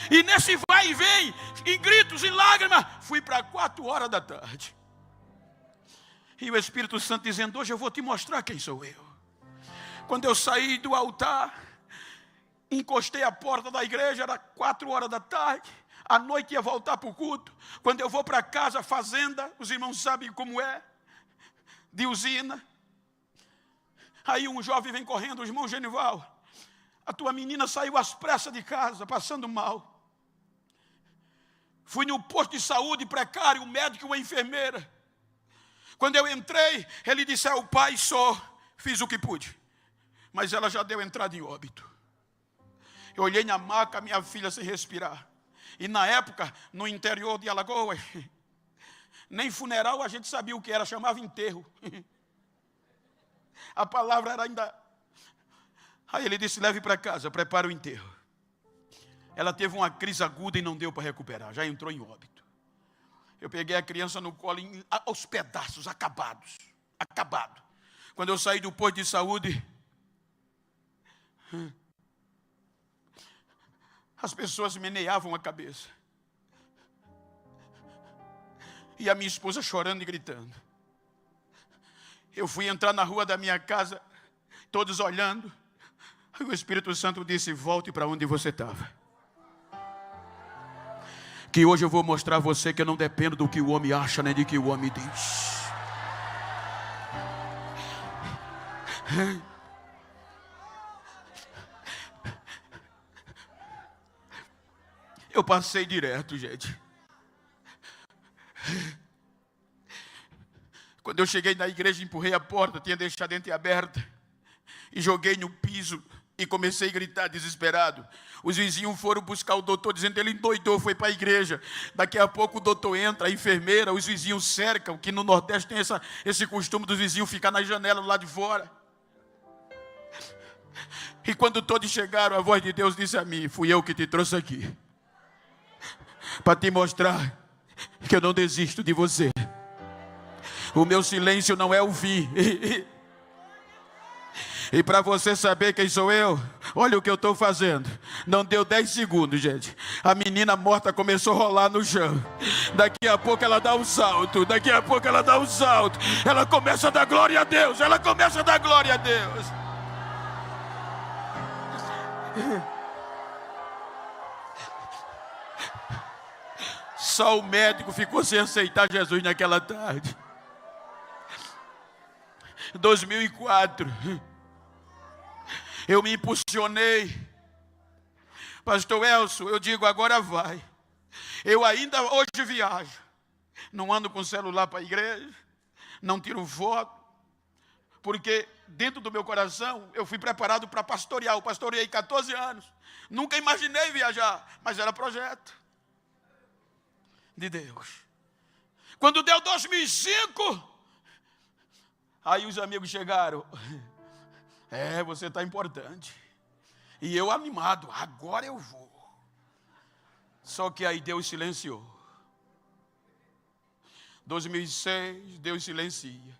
E nesse vai e vem, em gritos e lágrimas, fui para 4 horas da tarde. E o Espírito Santo dizendo: hoje eu vou te mostrar quem sou eu. Quando eu saí do altar, encostei a porta da igreja, era 4 horas da tarde. À noite ia voltar para o culto. Quando eu vou para casa, fazenda, os irmãos sabem como é, de usina. Aí um jovem vem correndo: irmão Genival, a tua menina saiu às pressas de casa, passando mal. Fui no posto de saúde precário, o médico e uma enfermeira. Quando eu entrei, ele disse: o pai só fiz o que pude, mas ela já deu entrada em óbito. Eu olhei na maca, minha filha sem respirar. E na época, no interior de Alagoas, nem funeral a gente sabia o que era, chamava enterro. A palavra era ainda... Aí ele disse: leve para casa, prepara o enterro. Ela teve uma crise aguda e não deu para recuperar, já entrou em óbito. Eu peguei a criança no colo aos pedaços, acabado. Quando eu saí do posto de saúde, as pessoas meneavam a cabeça. E a minha esposa chorando e gritando. Eu fui entrar na rua da minha casa, todos olhando. Aí o Espírito Santo disse: volte para onde você estava. Que hoje eu vou mostrar a você que eu não dependo do que o homem acha, nem do que o homem diz. Eu passei direto, gente. Quando eu cheguei na igreja, empurrei a porta, tinha deixado entreaberta, e joguei no piso e comecei a gritar desesperado. Os vizinhos foram buscar o doutor, dizendo que ele endoidou, foi para a igreja. Daqui a pouco o doutor entra, a enfermeira, os vizinhos cercam, que no Nordeste tem esse costume dos vizinhos ficar na janela lá de fora. E quando todos chegaram, a voz de Deus disse a mim: fui eu que te trouxe aqui, para te mostrar que eu não desisto de você. O meu silêncio não é o fim. E para você saber quem sou eu, olha o que eu estou fazendo. Não deu 10 segundos, gente. A menina morta começou a rolar no chão. Daqui a pouco ela dá um salto. Daqui a pouco ela dá um salto. Ela começa a dar glória a Deus. Ela começa a dar glória a Deus. Só o médico ficou sem aceitar Jesus naquela tarde. 2004, eu me impulsionei. Pastor Elcio, eu digo, agora vai. Eu ainda hoje viajo. Não ando com celular para a igreja, não tiro foto, porque dentro do meu coração eu fui preparado para pastorear. Eu pastoreei 14 anos. Nunca imaginei viajar, mas era projeto de Deus. Quando deu 2005, aí os amigos chegaram. Você está importante. E eu animado, agora eu vou. Só que aí Deus silenciou. 2006, Deus silencia.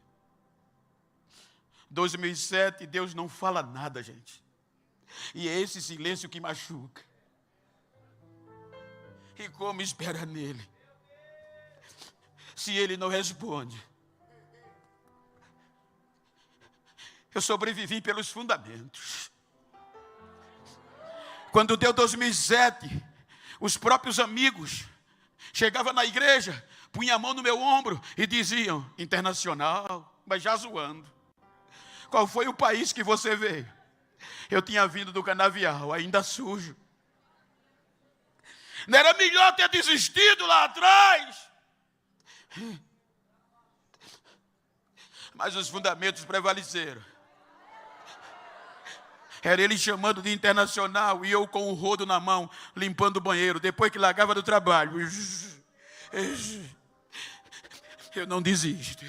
2007, Deus não fala nada, gente. E é esse silêncio que machuca. E como espera nele, se ele não responde? Eu sobrevivi pelos fundamentos. Quando deu 2007, os próprios amigos chegavam na igreja, punham a mão no meu ombro e diziam: internacional, mas já zoando. Qual foi o país que você veio? Eu tinha vindo do canavial, ainda sujo. Não era melhor ter desistido lá atrás? Mas os fundamentos prevaleceram. Era ele chamando de internacional e eu com o rodo na mão, limpando o banheiro, depois que largava do trabalho. Eu não desisto.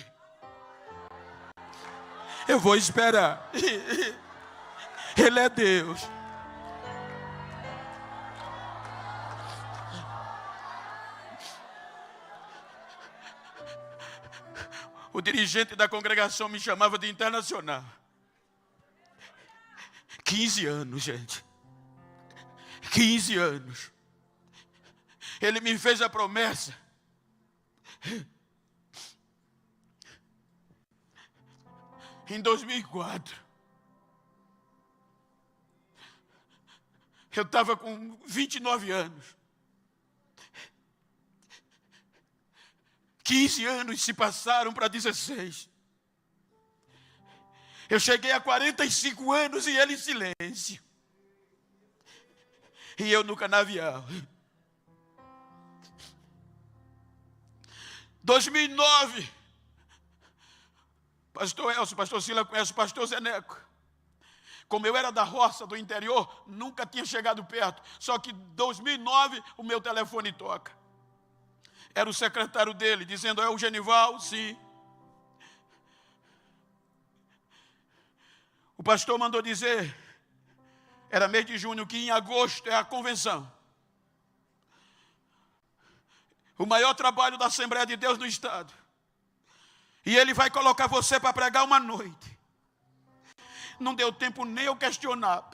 Eu vou esperar. Ele é Deus. O dirigente da congregação me chamava de internacional. 15 anos, gente. 15 anos. Ele me fez a promessa. Em 2004. Eu estava com 29 anos. 15 anos se passaram para 16. Eu cheguei a 45 anos e ele em silêncio. E eu no canavial. 2009. Pastor Elcio, pastor Sila conhece o pastor Zeneco. Como eu era da roça, do interior, nunca tinha chegado perto. Só que em 2009 o meu telefone toca. Era o secretário dele, dizendo: é o Genival? Sim. O pastor mandou dizer, era mês de junho, que em agosto é a convenção. O maior trabalho da Assembleia de Deus no estado. E ele vai colocar você para pregar uma noite. Não deu tempo nem eu questionar.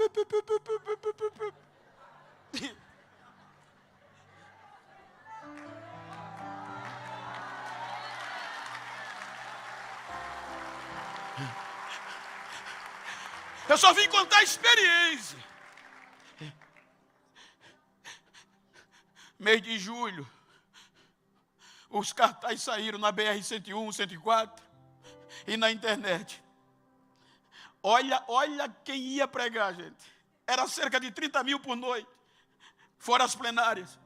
Eu só vim contar a experiência. Mês de julho, os cartazes saíram na BR-101, 104 e na internet. Olha quem ia pregar, gente. Era cerca de 30 mil por noite, fora as plenárias.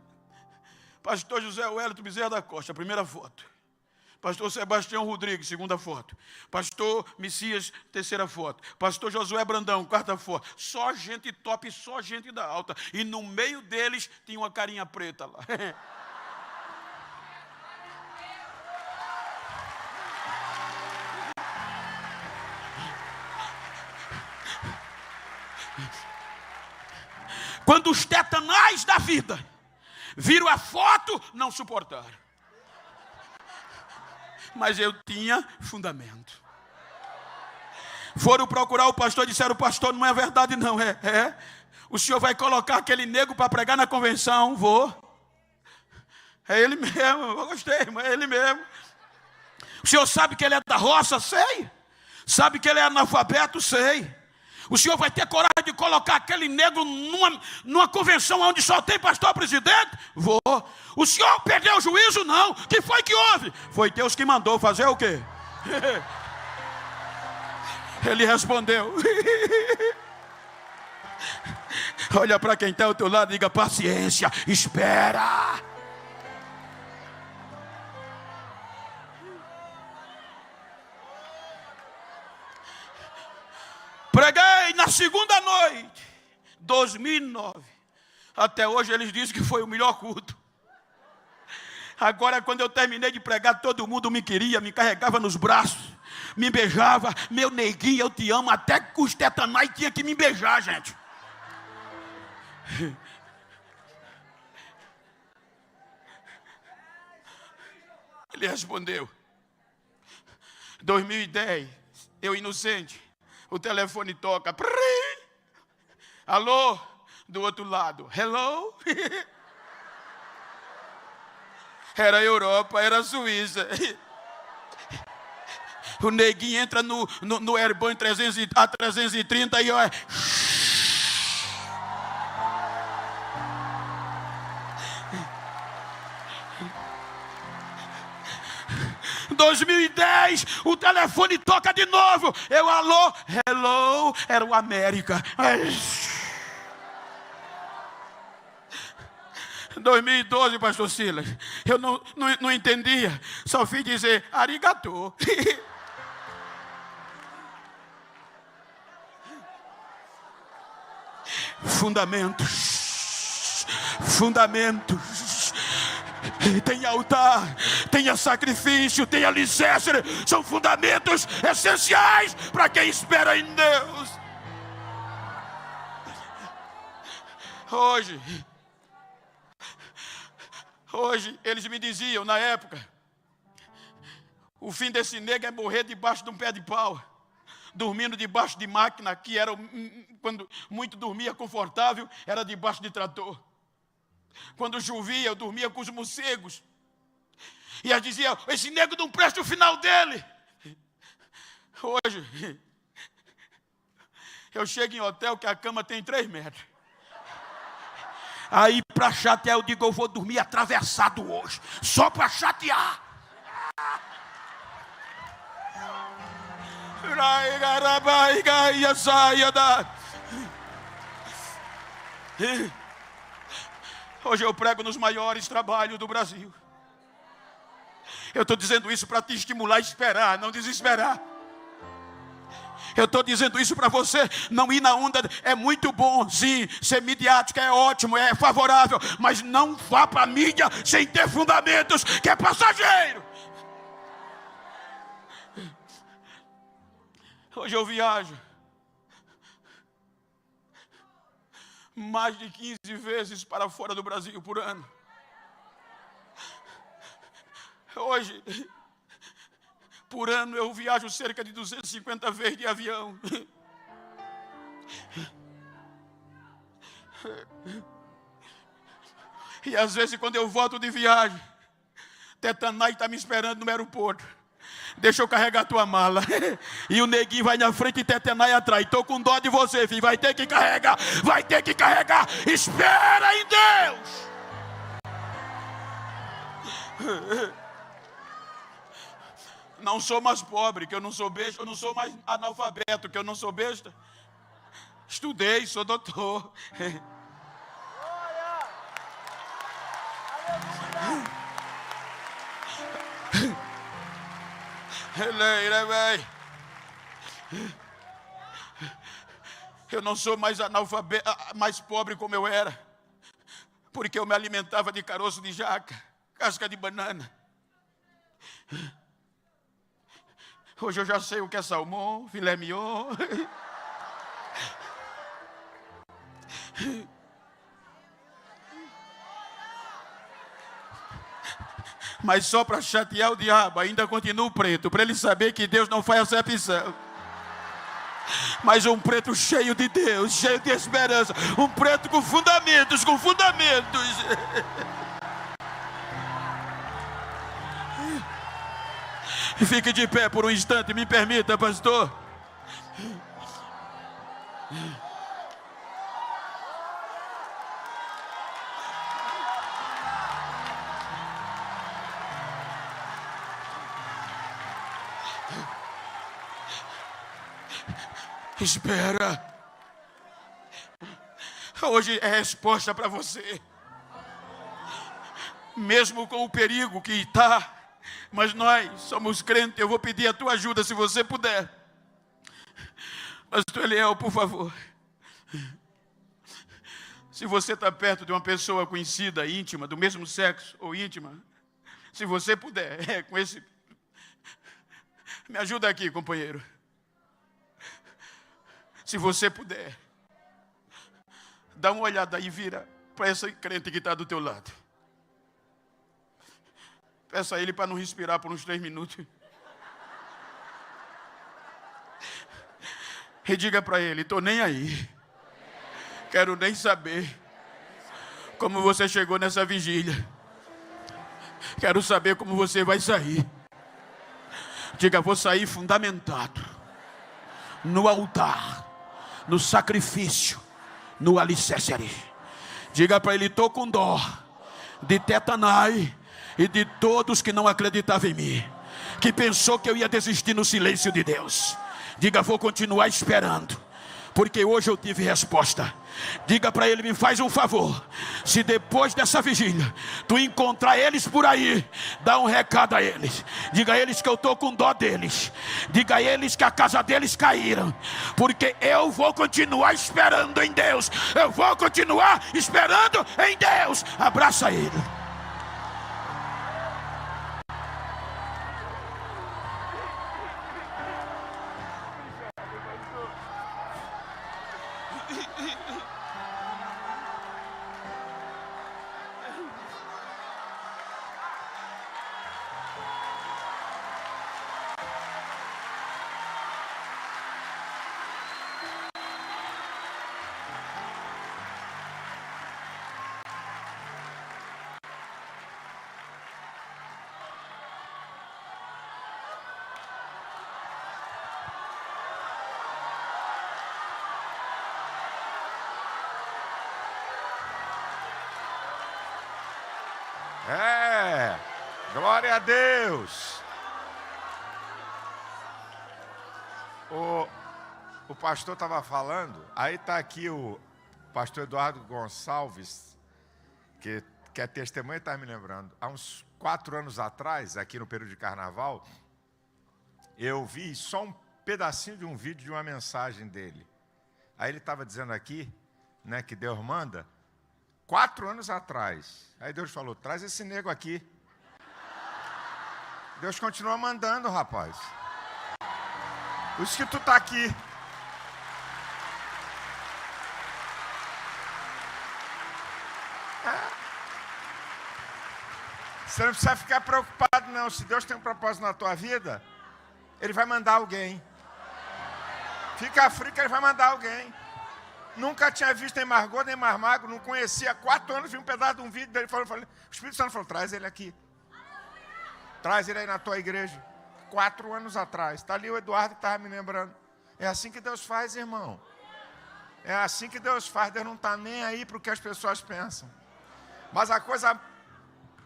Pastor José Wellington Bezerra da Costa, primeira foto. Pastor Sebastião Rodrigues, segunda foto. Pastor Messias, terceira foto. Pastor Josué Brandão, quarta foto. Só gente top, só gente da alta. E no meio deles tinha uma carinha preta lá. Quando os tetanais da vida viram a foto, não suportaram. Mas eu tinha fundamento. Foram procurar o pastor e disseram: pastor, não é verdade não. O senhor vai colocar aquele nego para pregar na convenção? Vou. É ele mesmo, eu gostei, mas é ele mesmo. O senhor sabe que ele é da roça? Sei. Sabe que ele é analfabeto? Sei. O senhor vai ter coragem de colocar aquele negro numa convenção onde só tem pastor presidente? Vou. O senhor perdeu o juízo? Não. O que foi que houve? Foi Deus que mandou. Fazer o quê? Ele respondeu. Olha para quem está ao teu lado e diga: paciência, espera. Preguei na segunda noite, 2009. Até hoje eles dizem que foi o melhor culto. Agora, quando eu terminei de pregar, todo mundo me queria, me carregava nos braços, me beijava. Meu neguinho, eu te amo. Até que os tetanais tinham que me beijar, gente. Ele respondeu. 2010, eu inocente. O telefone toca. Alô? Do outro lado. Hello? Era Europa, era Suíça. O neguinho entra no Airborne a 330 e olha. 2010, o telefone toca de novo. Eu, alô, hello, era o América. 2012, pastor Silas, eu não entendia, só fui dizer arigatô. Fundamentos. Tem altar, tem sacrifício, tem alicerce. São fundamentos essenciais para quem espera em Deus. Hoje eles me diziam na época: o fim desse nego é morrer debaixo de um pé de pau, dormindo debaixo de máquina, que era quando muito dormia confortável, era debaixo de trator. Quando chovia, eu dormia com os morcegos. E eles diziam: esse nego não presta o final dele. Hoje, eu chego em hotel que a cama tem 3 metros. Aí, para chatear, eu digo: eu vou dormir atravessado hoje, só para chatear. Hoje eu prego nos maiores trabalhos do Brasil. Eu estou dizendo isso para te estimular a esperar, não desesperar. Eu estou dizendo isso para você não ir na onda. É muito bom, sim, ser midiático é ótimo, é favorável, mas não vá para a mídia sem ter fundamentos, que é passageiro. Hoje eu viajo mais de 15 vezes para fora do Brasil por ano. Hoje, por ano, eu viajo cerca de 250 vezes de avião. E às vezes, quando eu volto de viagem, Tetanai está me esperando no aeroporto. Deixa eu carregar a tua mala. E o neguinho vai na frente e Tetenai atrás. Estou com dó de você, filho. Vai ter que carregar. Vai ter que carregar. Espera em Deus. Não sou mais pobre, que eu não sou besta. Eu não sou mais analfabeto, que eu não sou besta. Estudei, sou doutor. Eu não sou mais analfabeto, mais pobre como eu era, porque eu me alimentava de caroço de jaca, casca de banana. Hoje eu já sei o que é salmão, filé mignon. Mas só para chatear o diabo, ainda continuo preto, para ele saber que Deus não faz acepção. Mas um preto cheio de Deus, cheio de esperança, um preto com fundamentos, Fique de pé por um instante, me permita, pastor. Espera. Hoje é resposta para você. Mesmo com o perigo que está, mas nós somos crentes. Eu vou pedir a tua ajuda se você puder. Pastor Eliel, por favor. Se você está perto de uma pessoa conhecida, íntima, do mesmo sexo ou íntima, se você puder, com esse... Me ajuda aqui, companheiro. Se você puder, dá uma olhada e vira para essa crente que está do teu lado. Peça a ele para não respirar por uns 3 minutos. E diga para ele, estou nem aí. Quero nem saber como você chegou nessa vigília. Quero saber como você vai sair. Diga, vou sair fundamentado no altar, no sacrifício, no alicerce. Diga para ele, estou com dó de Tetenai e de todos que não acreditavam em mim, que pensou que eu ia desistir no silêncio de Deus. Diga, vou continuar esperando, porque hoje eu tive resposta. Diga para ele, me faz um favor, se depois dessa vigília tu encontrar eles por aí, dá um recado a eles. Diga a eles que eu estou com dó deles. Diga a eles que a casa deles caíram, porque eu vou continuar esperando em Deus. Eu vou continuar esperando em Deus. Abraça ele. Glória a Deus. O pastor estava falando, aí está aqui o pastor Eduardo Gonçalves, que é testemunha, está me lembrando. Há uns 4 anos atrás, aqui no período de carnaval, eu vi só um pedacinho de um vídeo de uma mensagem dele. Aí ele estava dizendo aqui, né, que Deus manda, 4 anos atrás. Aí Deus falou, traz esse nego aqui. Deus continua mandando, rapaz. Por isso que tu está aqui. Você não precisa ficar preocupado, não. Se Deus tem um propósito na tua vida, Ele vai mandar alguém. Fica frio que Ele vai mandar alguém. Nunca tinha visto nem mais gordo, nem mais magro, não conhecia. 4 anos, vi um pedaço de um vídeo dele. O Espírito Santo falou, traz ele aqui. Traz ele aí na tua igreja. 4 anos atrás. Está ali o Eduardo que estava me lembrando. É assim que Deus faz, irmão. É assim que Deus faz. Deus não está nem aí para o que as pessoas pensam. Mas a coisa,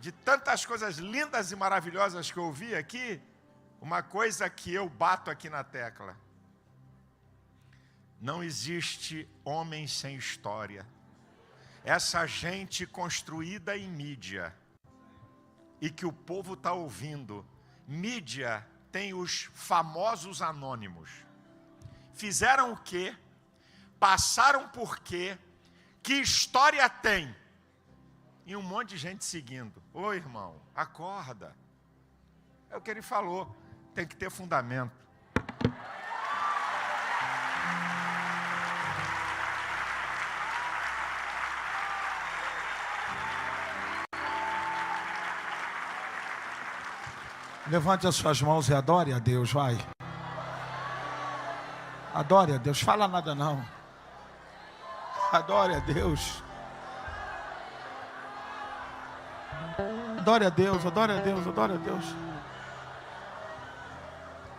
de tantas coisas lindas e maravilhosas que eu ouvi aqui, uma coisa que eu bato aqui na tecla. Não existe homem sem história. Essa gente construída em mídia e que o povo está ouvindo. Mídia tem os famosos anônimos. Fizeram o quê? Passaram por quê? Que história tem? E um monte de gente seguindo. Ô irmão, acorda. É o que ele falou. Tem que ter fundamento. Levante as suas mãos e adore a Deus, vai. Adore a Deus, fala nada não. Adore a Deus. Adore a Deus, adore a Deus, adore a Deus.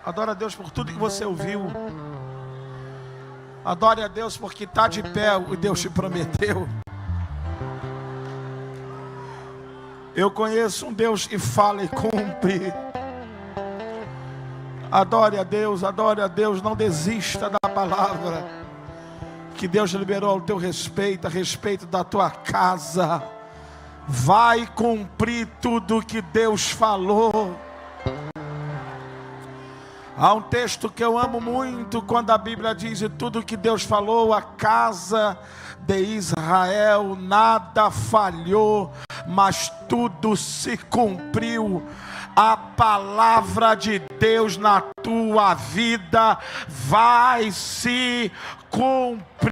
Adore a Deus por tudo que você ouviu. Adore a Deus porque está de pé o Deus te prometeu. Eu conheço um Deus que fala e cumpre. Adore a Deus, não desista da palavra que Deus liberou ao teu respeito, a respeito da tua casa. Vai cumprir tudo que Deus falou. Há um texto que eu amo muito, quando a Bíblia diz: e tudo que Deus falou, a casa de Israel, nada falhou, mas tudo se cumpriu. A palavra de Deus na tua vida vai se cumprir.